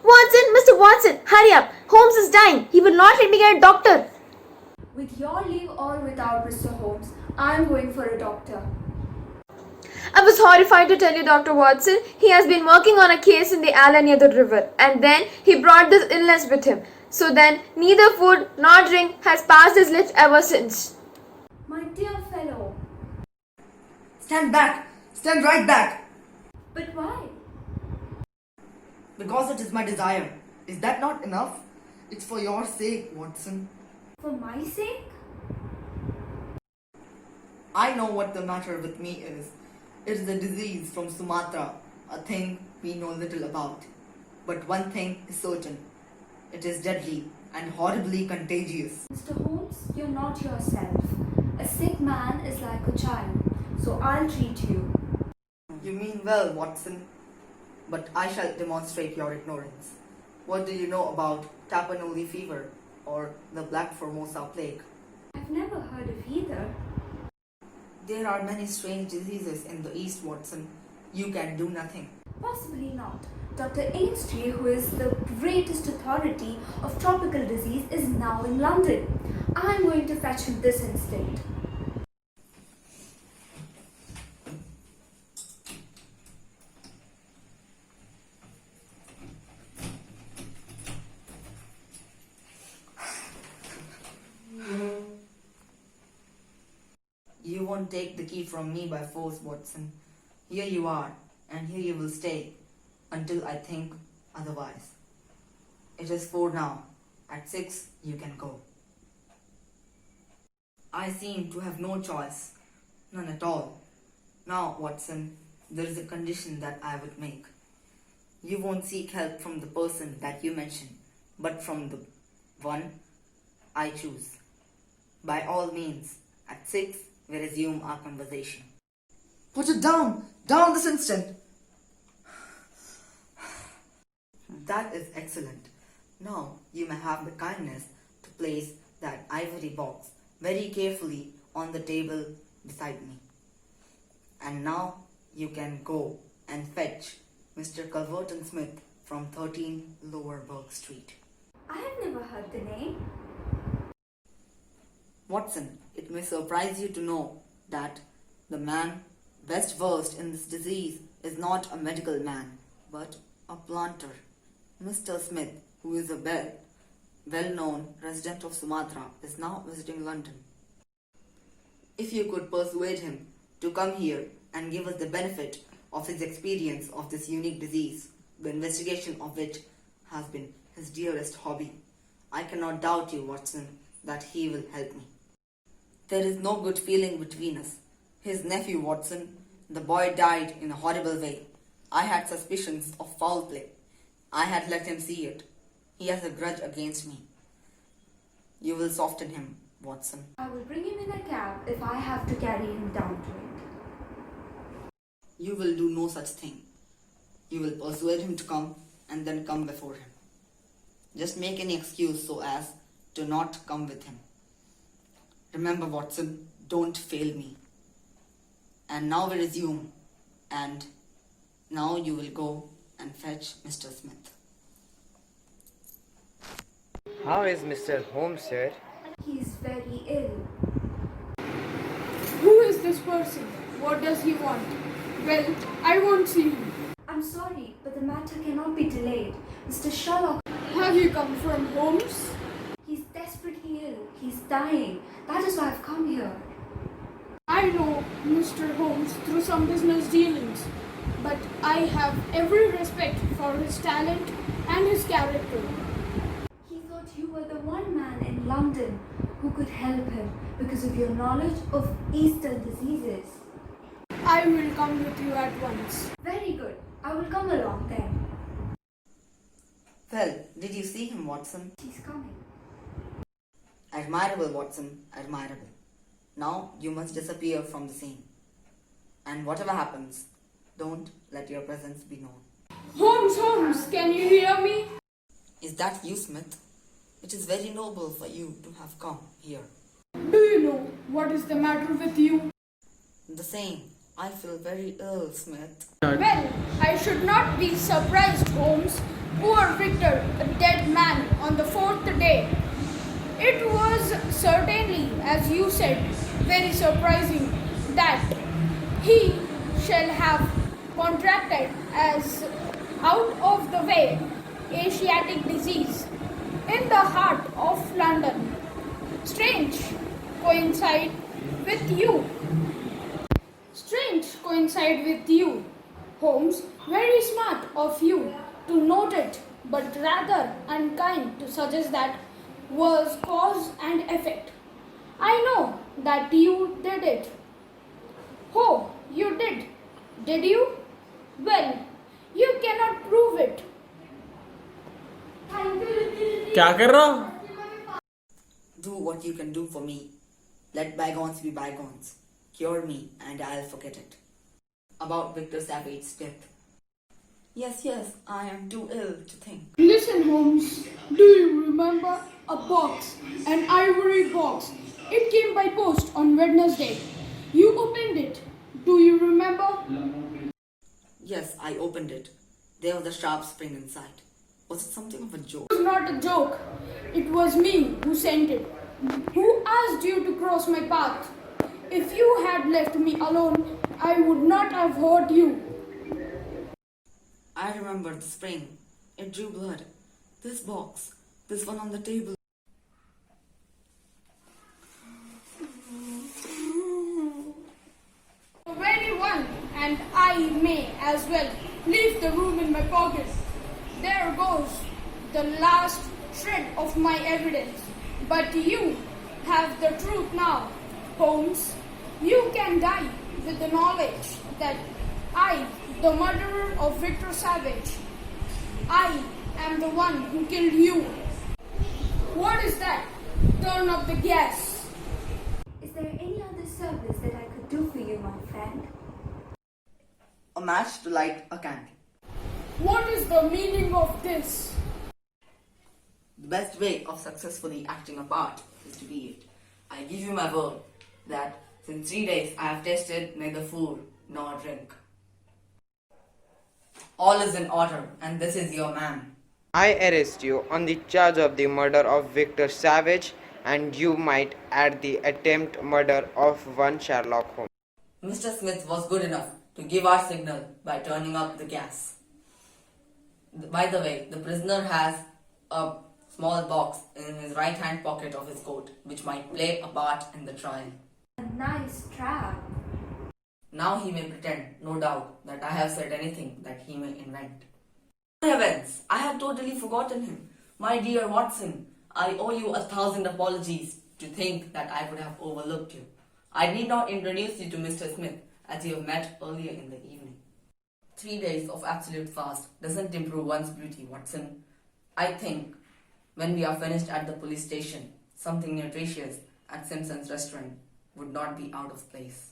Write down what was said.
Watson, Mr. Watson, hurry up. Holmes is dying. He will not let me get a doctor. With your leave or without, Mr. Holmes, I am going for a doctor. I was horrified to tell you, Dr. Watson. He has been working on a case in the alley near the river, and then he brought this illness with him. So then, neither food nor drink has passed his lips ever since. My dear fellow. Stand back! Stand right back! But why? Because it is my desire. Is that not enough? It's for your sake, Watson. For my sake? I know what the matter with me is. It is a disease from Sumatra, a thing we know little about. But one thing is certain. It is deadly and horribly contagious. Mr. Holmes, you're not yourself. A sick man is like a child, so I'll treat you. You mean well, Watson. But I shall demonstrate your ignorance. What do you know about Tapanuli fever or the Black Formosa plague? I've never heard of either. There are many strange diseases in the East, Watson. You can do nothing. Possibly not. Dr. Ainstree, who is the greatest authority of tropical disease, is now in London. I'm going to fetch him this instant. You won't take the key from me by force, Watson. Here you are, and here you will stay, until I think otherwise. It is 4 now. At 6, you can go. I seem to have no choice. None at all. Now, Watson, there is a condition that I would make. You won't seek help from the person that you mentioned, but from the one I choose. By all means, at 6, we resume our conversation. Put it down! Down this instant! That is excellent. Now you may have the kindness to place that ivory box very carefully on the table beside me. And now you can go and fetch Mr. Culverton Smith from 13 Lower Burke Street. I have never heard the name. Watson, it may surprise you to know that the man best versed in this disease is not a medical man, but a planter. Mr. Smith, who is a well-known resident of Sumatra, is now visiting London. If you could persuade him to come here and give us the benefit of his experience of this unique disease, the investigation of which has been his dearest hobby, I cannot doubt you, Watson, that he will help me. There is no good feeling between us. His nephew, Watson, the boy died in a horrible way. I had suspicions of foul play. I had let him see it. He has a grudge against me. You will soften him, Watson. I will bring him in a cab if I have to carry him down to it. You will do no such thing. You will persuade him to come and then come before him. Just make any excuse so as to not come with him. Remember, Watson, don't fail me. And now we resume. And now you will go and fetch Mr. Smith. How is Mr. Holmes, sir? He is very ill. Who is this person? What does he want? Well, I won't see him. I'm sorry, but the matter cannot be delayed. Mr. Sherlock, Have you come from Holmes? he's desperately ill. He's dying. That is why I've come here. I know Mr. Holmes through some business dealings, but I have every respect for his talent and his character. He thought you were the one man in London who could help him because of your knowledge of Eastern diseases. I will come with you at once. Very good. I will come along then. Well, did you see him, Watson? He's coming. Admirable, Watson, admirable. Now you must disappear from the scene. And whatever happens, don't let your presence be known. Holmes, Holmes, can you hear me? Is that you, Smith? It is very noble for you to have come here. Do you know what is the matter with you? The same. I feel very ill, Smith. Well, I should not be surprised, Holmes, Poor Victor, a dead man on the fourth day. It was certainly, as you said, very surprising that he shall have contracted as out of the way Asiatic disease in the heart of London. Strange coincide with you. Strange coincide with you, Holmes. Very smart of you to note it, but rather unkind to suggest that was cause and effect. I know that you did it. Oh, you did. Did you? Well, you cannot prove it. क्या कर रहा? Do what you can do for me. Let bygones be bygones. Cure me and I'll forget it. About Victor Savage's death. Yes, I am too ill to think. Listen, Holmes. Do you remember a box, an ivory box? It came by post on Wednesday. You opened it. Do you remember? Yes, I opened it. There was a sharp spring inside. Was it something of a joke? It was not a joke. It was me who sent it. Who asked you to cross my path? If you had left me alone, I would not have hurt you. I remember the spring. It drew blood. This box. This one on the table. The very one, and I may as well leave the room in my pocket. There goes the last shred of my evidence. But you have the truth now, Holmes. You can die with the knowledge that I, the murderer of Victor Savage, I am the one who killed you. What is that? Turn up the gas. Is there any other service that I could do for you, my friend? A match to light a candle. What is the meaning of this? The best way of successfully acting a part is to be it. I give you my word that since 3 days I have tasted neither food nor drink. All is in order, and this is your man. I arrest you on the charge of the murder of Victor Savage, and you might add the attempt murder of one Sherlock Holmes. Mr. Smith was good enough to give our signal by turning up the gas. By the way, the prisoner has a small box in his right hand pocket of his coat, which might play a part in the trial. A nice trap. Now he may pretend, no doubt, that I have said anything that he may invent. Heavens, I had totally forgotten him. My dear Watson, I owe you 1,000 apologies to think that I would have overlooked you. I need not introduce you to Mr. Smith, as you have met earlier in the evening. 3 days of absolute fast doesn't improve one's beauty, Watson. I think when we are finished at the police station, something nutritious at Simpson's restaurant would not be out of place.